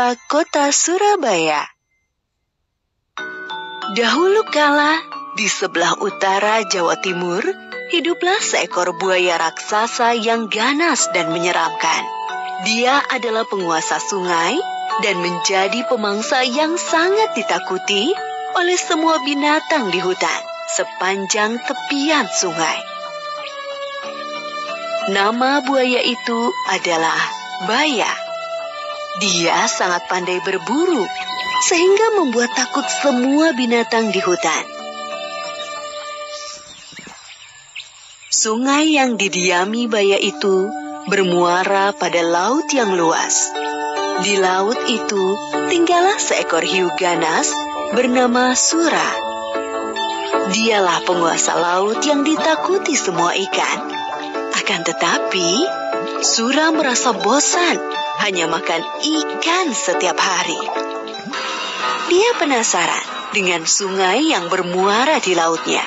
utara kota Surabaya. Dahulu kala, di sebelah utara Jawa Timur, hiduplah seekor buaya raksasa yang ganas dan menyeramkan. Dia adalah penguasa sungai dan menjadi pemangsa yang sangat ditakuti oleh semua binatang di hutan sepanjang tepian sungai. Nama buaya itu adalah Baya. Dia sangat pandai berburu, sehingga membuat takut semua binatang di hutan. Sungai yang didiami Baya itu bermuara pada laut yang luas. Di laut itu tinggallah seekor hiu ganas bernama Sura. Dialah penguasa laut yang ditakuti semua ikan. Akan tetapi, Sura merasa bosan hanya makan ikan setiap hari. Dia penasaran dengan sungai yang bermuara di lautnya.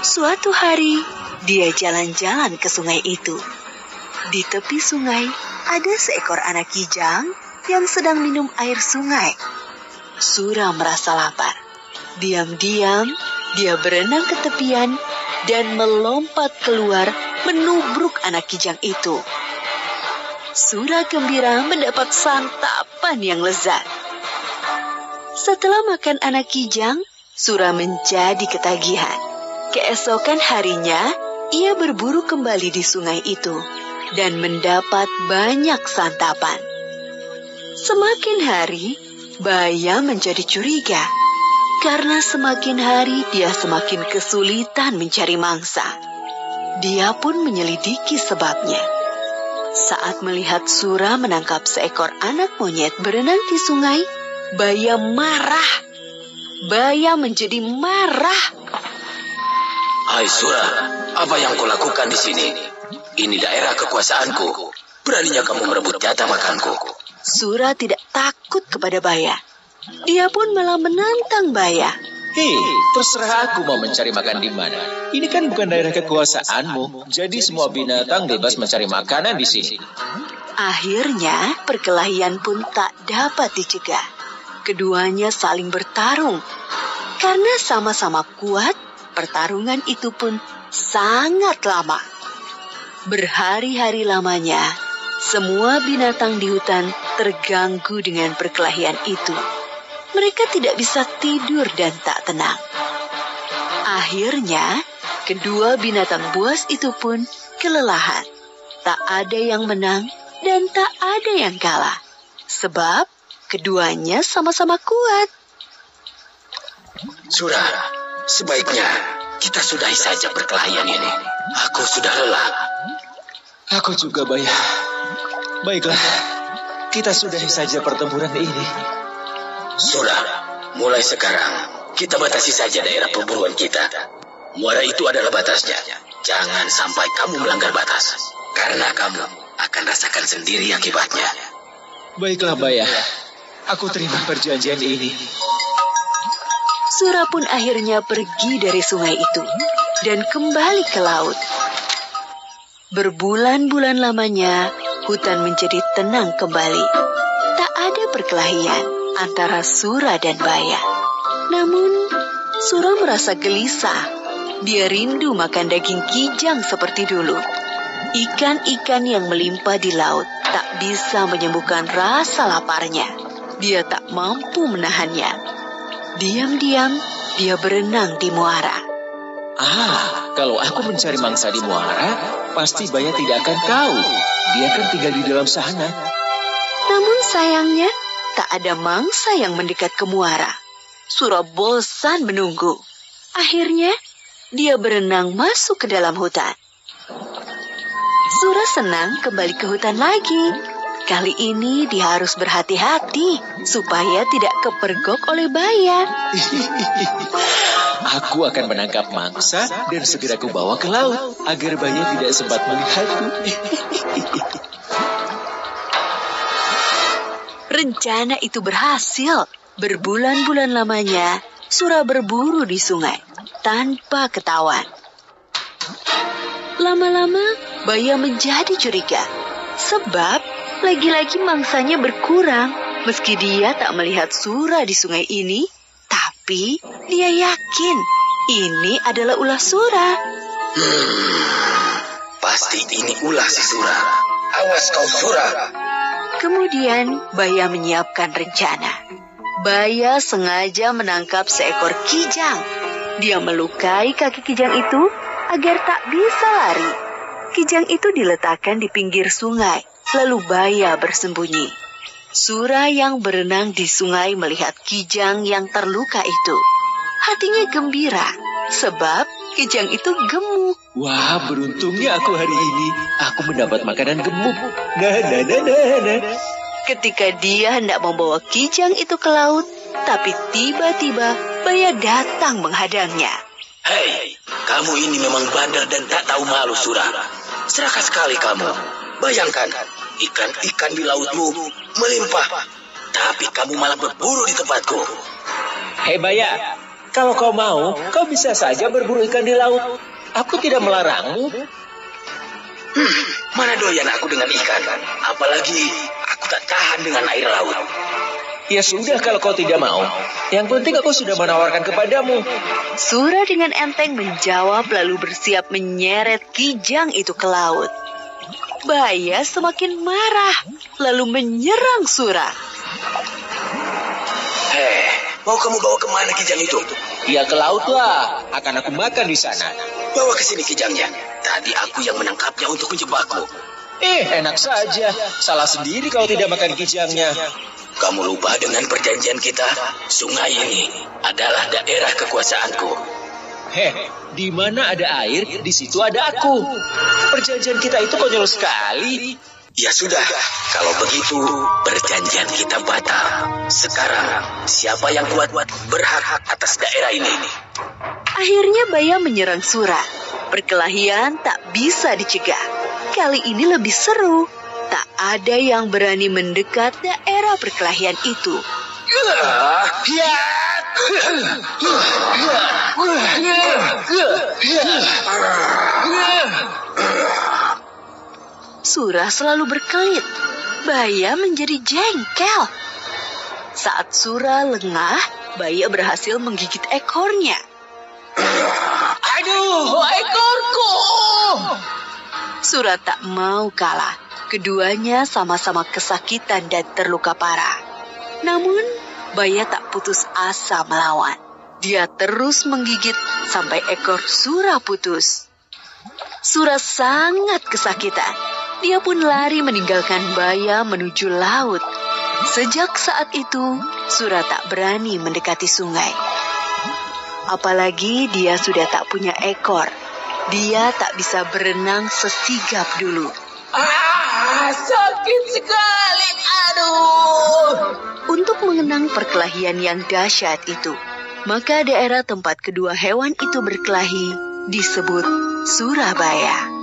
Suatu hari, dia jalan-jalan ke sungai itu. Di tepi sungai, ada seekor anak kijang yang sedang minum air sungai. Sura merasa lapar. Diam-diam, dia berenang ke tepian dan melompat keluar menubruk anak kijang itu. Sura gembira mendapat santapan yang lezat. Setelah makan anak kijang, Sura menjadi ketagihan. Keesokan harinya, ia berburu kembali di sungai itu dan mendapat banyak santapan. Semakin hari, Baya menjadi curiga karena semakin hari dia semakin kesulitan mencari mangsa. Dia pun menyelidiki sebabnya. Saat melihat Sura menangkap seekor anak monyet berenang di sungai, Baya marah. Baya menjadi marah. Hai Sura, apa yang kau lakukan di sini? Ini daerah kekuasaanku. Beraninya kamu merebut jatah makanku. Sura tidak takut kepada Baya. Dia pun malah menantang Baya. Hei, terserah aku mau mencari makan di mana. Ini kan bukan daerah kekuasaanmu. Jadi semua binatang bebas mencari makanan di sini. Akhirnya, perkelahian pun tak dapat dicegah. Keduanya saling bertarung. Karena sama-sama kuat, pertarungan itu pun sangat lama. Berhari-hari lamanya, semua binatang di hutan terganggu dengan perkelahian itu. Mereka tidak bisa tidur dan tak tenang. Akhirnya, kedua binatang buas itu pun kelelahan. Tak ada yang menang dan tak ada yang kalah. Sebab keduanya sama-sama kuat. Sura, sebaiknya kita sudahi saja perkelahian ini. Aku sudah lelah. Aku juga, Baya. Baiklah, kita sudahi saja pertempuran ini. Sudah, mulai sekarang kita batasi saja daerah perburuan kita. Muara itu adalah batasnya. Jangan sampai kamu melanggar batas. Karena kamu akan rasakan sendiri akibatnya. Baiklah, Baya. Aku terima perjanjian ini. Sura pun akhirnya pergi dari sungai itu dan kembali ke laut. Berbulan-bulan lamanya, hutan menjadi tenang kembali. Tak ada perkelahian antara Sura dan Baya. Namun, Sura merasa gelisah. Dia rindu makan daging kijang seperti dulu. Ikan-ikan yang melimpah di laut tak bisa menyembuhkan rasa laparnya. Dia tak mampu menahannya. Diam-diam, dia berenang di muara. Kalau aku mencari mangsa di muara, pasti Baya tidak akan tahu. Dia kan tinggal di dalam sana. Namun sayangnya, tak ada mangsa yang mendekat ke muara. Sura bosan menunggu. Akhirnya, dia berenang masuk ke dalam hutan. Sura senang kembali ke hutan lagi. Kali ini dia harus berhati-hati supaya tidak kepergok oleh Baya. Aku akan menangkap mangsa dan segera ku bawa ke laut agar Baya tidak sempat melihatku. Rencana itu berhasil. Berbulan-bulan lamanya, Sura berburu di sungai tanpa ketahuan. Lama-lama, Baya menjadi curiga. Sebab lagi-lagi mangsanya berkurang. Meski dia tak melihat Sura di sungai ini, tapi dia yakin ini adalah ulah Sura. Pasti ini ulah si Sura. Awas kau Sura. Kemudian Baya menyiapkan rencana. Baya sengaja menangkap seekor kijang. Dia melukai kaki kijang itu agar tak bisa lari. Kijang itu diletakkan di pinggir sungai, lalu Baya bersembunyi. Sura yang berenang di sungai melihat kijang yang terluka itu. Hatinya gembira, sebab kijang itu gemuk. Wah, beruntungnya aku hari ini. Aku mendapat makanan gemuk. Ketika dia hendak membawa kijang itu ke laut, tapi tiba-tiba Baya datang menghadangnya. Hei, kamu ini memang bandel dan tak tahu malu, Sura. Serakah sekali kamu. Bayangkan, ikan-ikan di lautmu melimpah, tapi kamu malah berburu di tempatku. Hei Baya, kalau kau mau, kau bisa saja berburu ikan di laut. Aku tidak melarangmu. Mana doyan aku dengan ikan. Apalagi aku tak tahan dengan air laut. Ya sudah kalau kau tidak mau. Yang penting aku sudah menawarkan kepadamu. Sura dengan enteng menjawab lalu bersiap menyeret kijang itu ke laut. Baya semakin marah lalu menyerang Sura. Hei, mau kamu bawa kemana kijang itu? Ya ke laut lah, akan aku makan di sana. Bawa ke sini kijangnya. Tadi aku yang menangkapnya untuk menjebakku. Enak saja. Salah sendiri kalau tidak makan kijangnya. Kamu lupa dengan perjanjian kita? Sungai ini adalah daerah kekuasaanku. Di mana ada air, di situ ada aku. Perjanjian kita itu konyol sekali. Ya sudah, kalau begitu perjanjian kita batal. Sekarang, siapa yang kuat berhak atas daerah ini? Akhirnya Baya menyerang Sura. Perkelahian tak bisa dicegah. Kali ini lebih seru. Tak ada yang berani mendekat daerah perkelahian itu. Sura selalu berkelit. Baya menjadi jengkel. Saat Sura lengah, Baya berhasil menggigit ekornya. Aduh, ekorku! Sura tak mau kalah. Keduanya sama-sama kesakitan dan terluka parah. Namun, Baya tak putus asa melawan. Dia terus menggigit sampai ekor Sura putus. Sura sangat kesakitan. Dia pun lari meninggalkan Baya menuju laut. Sejak saat itu, Sura tak berani mendekati sungai. Apalagi dia sudah tak punya ekor. Dia tak bisa berenang sesigap dulu. Sakit sekali, aduh. Untuk mengenang perkelahian yang dahsyat itu, maka daerah tempat kedua hewan itu berkelahi disebut Surabaya.